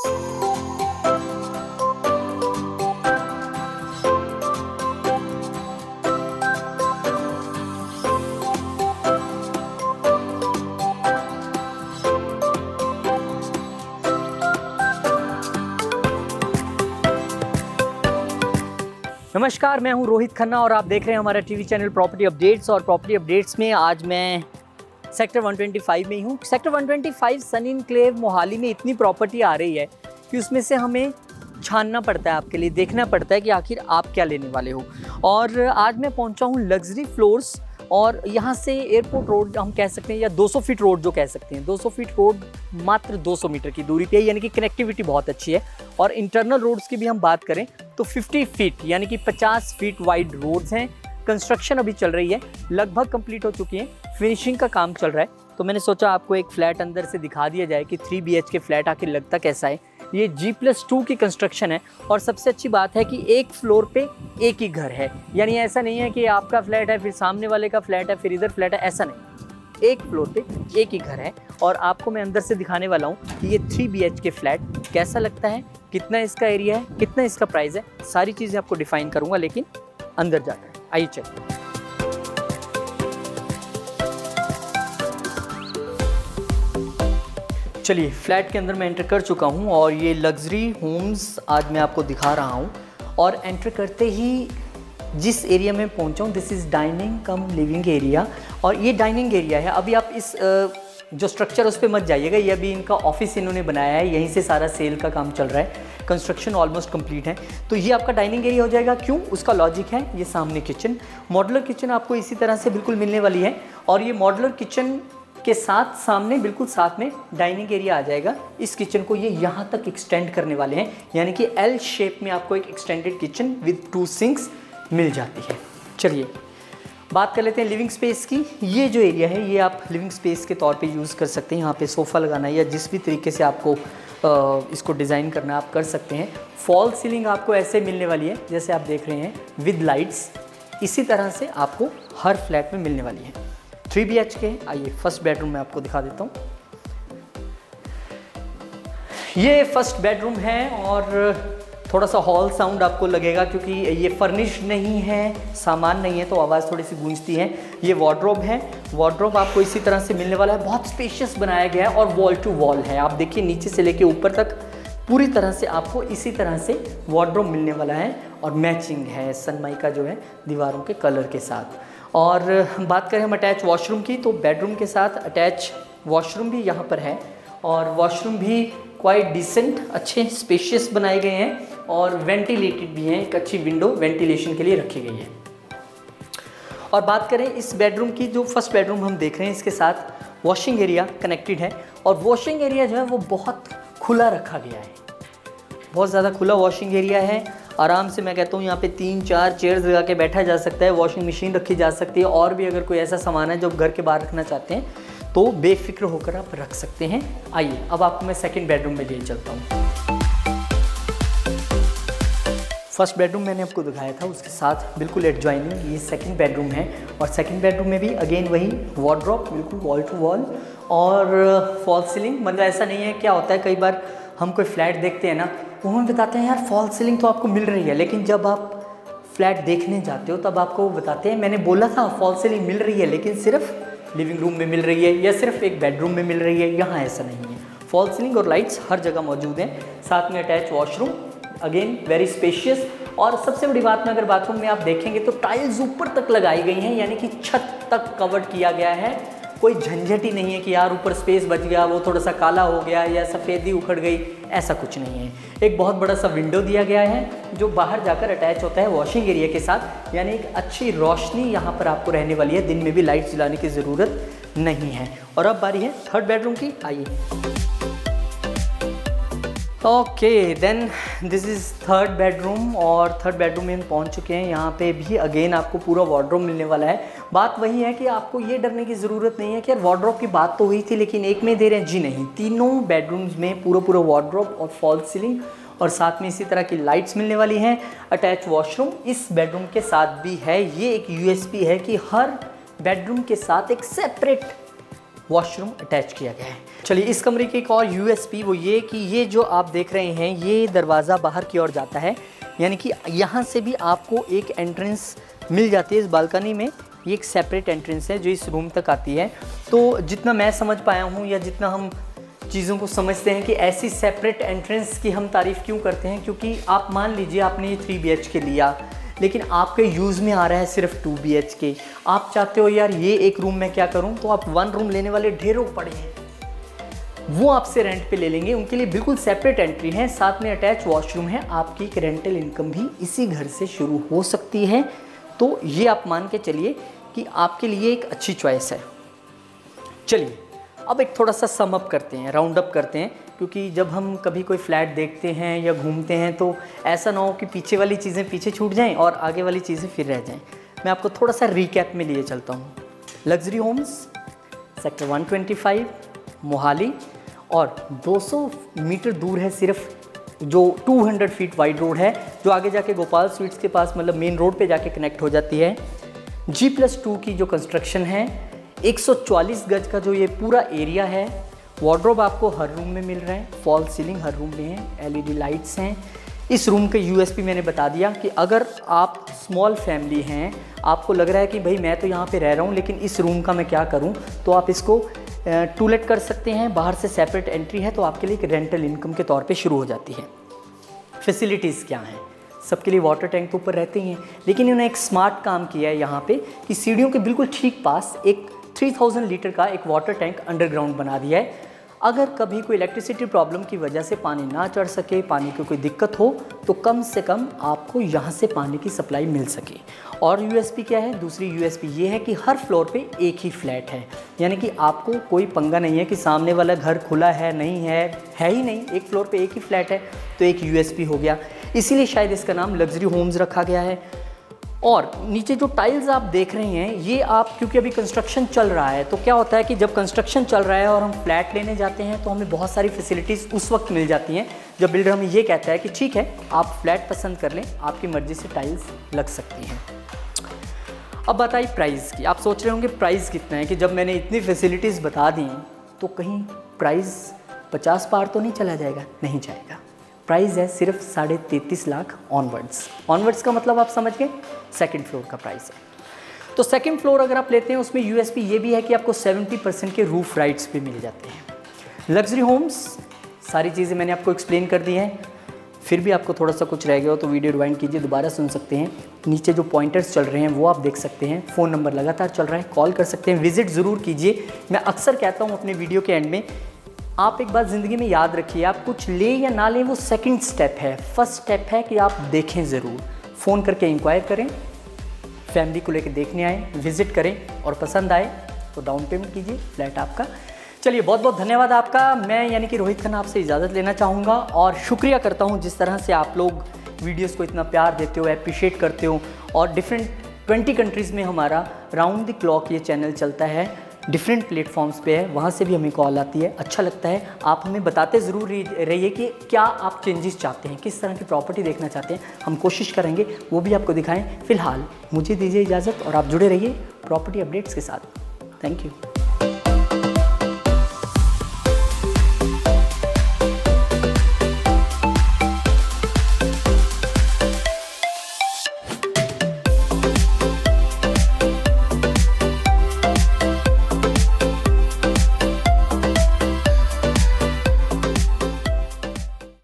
नमस्कार, मैं हूं रोहित खन्ना और आप देख रहे हैं हमारा टीवी चैनल प्रॉपर्टी अपडेट्स। और प्रॉपर्टी अपडेट्स में आज मैं सेक्टर 125 में ही हूं। सेक्टर 125 सन इनक्लेव मोहाली में इतनी प्रॉपर्टी आ रही है कि उसमें से हमें छानना पड़ता है, आपके लिए देखना पड़ता है कि आखिर आप क्या लेने वाले हो। और आज मैं पहुंचा हूं लग्जरी फ्लोर्स, और यहाँ से एयरपोर्ट रोड हम कह सकते हैं या 200 फीट रोड जो कह सकते हैं, 200 फीट रोड मात्र 200 मीटर की दूरी पे है, यानी कि कनेक्टिविटी बहुत अच्छी है। और इंटरनल रोड्स की भी हम बात करें तो 50 फीट यानी कि 50 फीट वाइड रोड्स हैं। कंस्ट्रक्शन अभी चल रही है, लगभग कंप्लीट हो चुकी है, फिनिशिंग का काम चल रहा है। तो मैंने सोचा आपको एक फ्लैट अंदर से दिखा दिया जाए कि 3 BHK फ्लैट आखिर लगता कैसा है। ये G+2 की कंस्ट्रक्शन है और सबसे अच्छी बात है कि एक फ्लोर पे एक ही घर है, यानी ऐसा नहीं है कि आपका फ्लैट है फिर सामने वाले का फ्लैट है फिर इधर फ्लैट है, ऐसा नहीं, एक फ्लोर पे एक ही घर है। और आपको मैं अंदर से दिखाने वाला हूँ कि ये 3 BHK फ्लैट कैसा लगता है, कितना इसका एरिया है, कितना इसका प्राइस है, सारी चीज़ें आपको डिफाइन करूँगा, लेकिन अंदर जाकर आइए चलिए। चलिए, फ्लैट के अंदर मैं एंटर कर चुका हूँ और ये लग्जरी होम्स आज मैं आपको दिखा रहा हूँ। और एंटर करते ही जिस एरिया में पहुँचा हूँ, this is dining come living area. और ये डाइनिंग एरिया है। अभी आप इस जो स्ट्रक्चर उस पर मत जाइएगा, ये अभी इनका ऑफिस इन्होंने बनाया है, यहीं से सारा सेल का काम चल रहा है, कंस्ट्रक्शन ऑलमोस्ट कंप्लीट है। तो ये आपका डाइनिंग एरिया हो जाएगा। क्यों? उसका लॉजिक है, ये सामने किचन, मॉड्यूलर किचन आपको इसी तरह से बिल्कुल मिलने वाली है। और ये मॉड्यूलर किचन के साथ सामने बिल्कुल साथ में डाइनिंग एरिया आ जाएगा। इस किचन को ये यहाँ तक एक्सटेंड करने वाले हैं, यानी कि L शेप में आपको एक एक्सटेंडेड किचन विद 2 सिंक्स मिल जाती है। चलिए बात कर लेते हैं लिविंग स्पेस की। ये जो एरिया है ये आप लिविंग स्पेस के तौर पे यूज़ कर सकते हैं। यहाँ पे सोफ़ा लगाना है या जिस भी तरीके से आपको इसको डिज़ाइन करना आप कर सकते हैं। फॉल सीलिंग आपको ऐसे मिलने वाली है जैसे आप देख रहे हैं, विद लाइट्स। इसी तरह से आपको हर फ्लैट में मिलने वाली है। 3 BHK। आइए फर्स्ट बेडरूम में आपको दिखा देता हूँ। ये फर्स्ट बेडरूम है और थोड़ा सा हॉल साउंड आपको लगेगा क्योंकि ये फर्निश नहीं है, सामान नहीं है, तो आवाज़ थोड़ी सी गूंजती है। ये वार्डरोब है, वार्डरोब आपको इसी तरह से मिलने वाला है। बहुत स्पेशियस बनाया गया है और वॉल टू वॉल है। आप देखिए नीचे से लेके ऊपर तक पूरी तरह से आपको इसी तरह से वार्डरोब मिलने वाला है और मैचिंग है सनमाइका जो है दीवारों के कलर के साथ। और बात करें हम अटैच वॉशरूम की, तो बेडरूम के साथ अटैच वॉशरूम भी यहाँ पर है और वॉशरूम भी क्वाइट डिसेंट, अच्छे स्पेशियस बनाए गए हैं और वेंटिलेटेड भी हैं। एक अच्छी विंडो वेंटिलेशन के लिए रखी गई है। और बात करें इस बेडरूम की, जो फर्स्ट बेडरूम हम देख रहे हैं, इसके साथ वॉशिंग एरिया कनेक्टेड है और वॉशिंग एरिया जो है वो बहुत खुला रखा गया है, बहुत ज़्यादा खुला वॉशिंग एरिया है। आराम से मैं कहता हूँ यहाँ पे 3-4 चेयर्स लगा के बैठा जा सकता है, वॉशिंग मशीन रखी जा सकती है। और भी अगर कोई ऐसा सामान है जो घर के बाहर रखना चाहते हैं तो बेफिक्र होकर आप रख सकते हैं। आइए अब आपको मैं सेकंड बेडरूम में ले चलता हूँ। फर्स्ट बेडरूम मैंने आपको दिखाया था, उसके साथ बिल्कुल एडजॉइनिंग ये सेकंड बेडरूम है। और सेकंड बेडरूम में भी अगेन वही वार्डरोब, बिल्कुल वॉल टू वॉल और फॉल सीलिंग। मतलब ऐसा नहीं है, क्या होता है कई बार हम कोई फ्लैट देखते हैं ना, वो हमें बताते हैं यार फॉल सीलिंग तो आपको मिल रही है, लेकिन जब आप फ्लैट देखने जाते हो तब आपको बताते हैं मैंने बोला था फॉल सीलिंग मिल रही है, लेकिन सिर्फ लिविंग रूम में मिल रही है या सिर्फ एक बेडरूम में मिल रही है। यहाँ ऐसा नहीं है, फॉल सीलिंग और लाइट्स हर जगह मौजूद हैं। साथ में attach washroom, again very spacious. और सबसे बड़ी बात में अगर बाथरूम में आप देखेंगे तो टाइल्स ऊपर तक लगाई गई हैं, यानी कि छत तक कवर्ड किया गया है। कोई झंझट ही नहीं है कि यार ऊपर स्पेस बच गया, वो थोड़ा सा काला हो गया या सफ़ेदी उखड़ गई, ऐसा कुछ नहीं है। एक बहुत बड़ा सा विंडो दिया गया है जो बाहर जाकर अटैच होता है वॉशिंग एरिया के साथ, यानी एक अच्छी रोशनी यहाँ पर आपको रहने वाली है। दिन में भी लाइट जलाने की ज़रूरत नहीं है। और अब बारी है थर्ड बेडरूम की। आइए okay then this is third bedroom. और थर्ड बेडरूम में हम पहुंच चुके हैं। यहाँ पे भी अगेन आपको पूरा वार्डरोब मिलने वाला है। बात वही है कि आपको ये डरने की ज़रूरत नहीं है कि यार वार्डरोब की बात तो हुई थी लेकिन एक में दे रहे हैं, जी नहीं, तीनों बेडरूम्स में पूरा वार्डरोब और फॉल सीलिंग और साथ में इसी तरह की लाइट्स मिलने वाली हैं। अटैच वॉशरूम इस बेडरूम के साथ भी है। ये एक यूएसपी है कि हर बेडरूम के साथ एक सेपरेट वॉशरूम अटैच किया गया है। चलिए इस कमरे की एक और यूएसपी वो ये कि ये जो आप देख रहे हैं ये दरवाज़ा बाहर की ओर जाता है, यानी कि यहाँ से भी आपको एक एंट्रेंस मिल जाती है इस बालकनी में। ये एक सेपरेट एंट्रेंस है जो इस रूम तक आती है। तो जितना मैं समझ पाया हूँ या जितना हम चीज़ों को समझते हैं कि ऐसी सेपरेट एंट्रेंस की हम तारीफ़ क्यों करते हैं, क्योंकि आप मान लीजिए आपने ये 3 BHK लिया लेकिन आपके यूज़ में आ रहा है सिर्फ 2 BHK। आप चाहते हो यार ये एक रूम में क्या करूं, तो आप 1 रूम लेने वाले ढेरों पड़े हैं, वो आपसे रेंट पे ले लेंगे। उनके लिए बिल्कुल सेपरेट एंट्री है, साथ में अटैच वॉशरूम है। आपकी एक रेंटल इनकम भी इसी घर से शुरू हो सकती है। तो ये आप मान के चलिए कि आपके लिए एक अच्छी चॉइस है। चलिए अब एक थोड़ा सा सम अप करते हैं, राउंड अप करते हैं, क्योंकि जब हम कभी कोई फ्लैट देखते हैं या घूमते हैं तो ऐसा ना हो कि पीछे वाली चीज़ें पीछे छूट जाएं और आगे वाली चीज़ें फिर रह जाएं। मैं आपको थोड़ा सा रिकैप में लिए चलता हूँ। लग्जरी होम्स सेक्टर 125 मोहाली, और 200 मीटर दूर है सिर्फ जो 200 फीट वाइड रोड है जो आगे जाके गोपाल स्वीट्स के पास मतलब मेन रोड पे जाके कनेक्ट हो जाती है। G+2 की जो कंस्ट्रक्शन है, 144 गज का जो ये पूरा एरिया है। वार्डरोब आपको हर रूम में मिल रहा है, फॉल सीलिंग हर रूम में है, LED लाइट्स हैं। इस रूम के यूएसपी मैंने बता दिया कि अगर आप स्मॉल फैमिली हैं, आपको लग रहा है कि भाई मैं तो यहाँ पे रह रहा हूँ लेकिन इस रूम का मैं क्या करूँ, तो आप इसको टूलेट कर सकते हैं। बाहर से सेपरेट एंट्री है तो आपके लिए एक रेंटल इनकम के तौर पे शुरू हो जाती है। फैसिलिटीज़ क्या हैं? सबके लिए वाटर टैंक तो ऊपर रहते ही हैं, लेकिन इन्होंने एक स्मार्ट काम किया है यहाँ पे कि सीढ़ियों के बिल्कुल ठीक पास एक 3000 लीटर का एक वाटर टैंक अंडरग्राउंड बना दिया है। अगर कभी कोई इलेक्ट्रिसिटी प्रॉब्लम की वजह से पानी ना चढ़ सके, पानी की कोई दिक्कत हो, तो कम से कम आपको यहाँ से पानी की सप्लाई मिल सके। और यूएसपी क्या है? दूसरी यूएसपी ये है कि हर फ्लोर पे एक ही फ्लैट है, यानी कि आपको कोई पंगा नहीं है कि सामने वाला घर खुला है, नहीं है ही नहीं, एक फ्लोर पे एक ही फ्लैट है, तो एक यूएसपी हो गया। इसीलिए शायद इसका नाम लग्जरी होम्स रखा गया है। और नीचे जो टाइल्स आप देख रहे हैं ये आप, क्योंकि अभी कंस्ट्रक्शन चल रहा है, तो क्या होता है कि जब कंस्ट्रक्शन चल रहा है और हम फ्लैट लेने जाते हैं तो हमें बहुत सारी फैसिलिटीज़ उस वक्त मिल जाती हैं जब बिल्डर हमें ये कहता है कि ठीक है आप फ्लैट पसंद कर लें, आपकी मर्ज़ी से टाइल्स लग सकती हैं। अब बताइए प्राइस की। आप सोच रहे होंगे प्राइस कितना है, कि जब मैंने इतनी फैसिलिटीज़ बता दी तो कहीं प्राइस 50 पार तो नहीं चला जाएगा? नहीं जाएगा। प्राइस है सिर्फ 33.5 लाख ऑनवर्ड्स का मतलब आप समझ गए, सेकंड फ्लोर का प्राइस है। तो सेकंड फ्लोर अगर आप लेते हैं उसमें यूएसपी ये भी है कि आपको 70% के रूफ राइट्स भी मिल जाते हैं। लग्जरी होम्स सारी चीज़ें मैंने आपको एक्सप्लेन कर दी हैं। फिर भी आपको थोड़ा सा कुछ रह गया हो तो वीडियो रिवाइंड कीजिए, दोबारा सुन सकते हैं। नीचे जो पॉइंटर्स चल रहे हैं वो आप देख सकते हैं। फ़ोन नंबर लगातार चल रहा है, कॉल कर सकते हैं, विजिट ज़रूर कीजिए। मैं अक्सर कहता हूँ अपने वीडियो के एंड में, आप एक बात ज़िंदगी में याद रखिए, आप कुछ लें या ना लें वो सेकंड स्टेप है, फर्स्ट स्टेप है कि आप देखें ज़रूर। फ़ोन करके इंक्वायर करें, फैमिली को लेकर देखने आएँ, विज़िट करें और पसंद आए तो डाउन पेमेंट कीजिए, फ्लैट आपका। चलिए बहुत बहुत धन्यवाद आपका। मैं यानी कि रोहित खन्ना आपसे इजाज़त लेना चाहूँगा और शुक्रिया करता हूँ जिस तरह से आप लोग वीडियोज़ को इतना प्यार देते हो, अप्रिशिएट करते हो। और डिफरेंट 20 कंट्रीज़ में हमारा राउंड द क्लॉक ये चैनल चलता है, डिफरेंट प्लेटफॉर्म्स पे है, वहाँ से भी हमें कॉल आती है। अच्छा लगता है। आप हमें बताते ज़रूर रहिए कि क्या आप चेंजेस चाहते हैं, किस तरह की प्रॉपर्टी देखना चाहते हैं। हम कोशिश करेंगे वो भी आपको दिखाएं। फ़िलहाल मुझे दीजिए इजाज़त और आप जुड़े रहिए प्रॉपर्टी अपडेट्स के साथ। Thank you.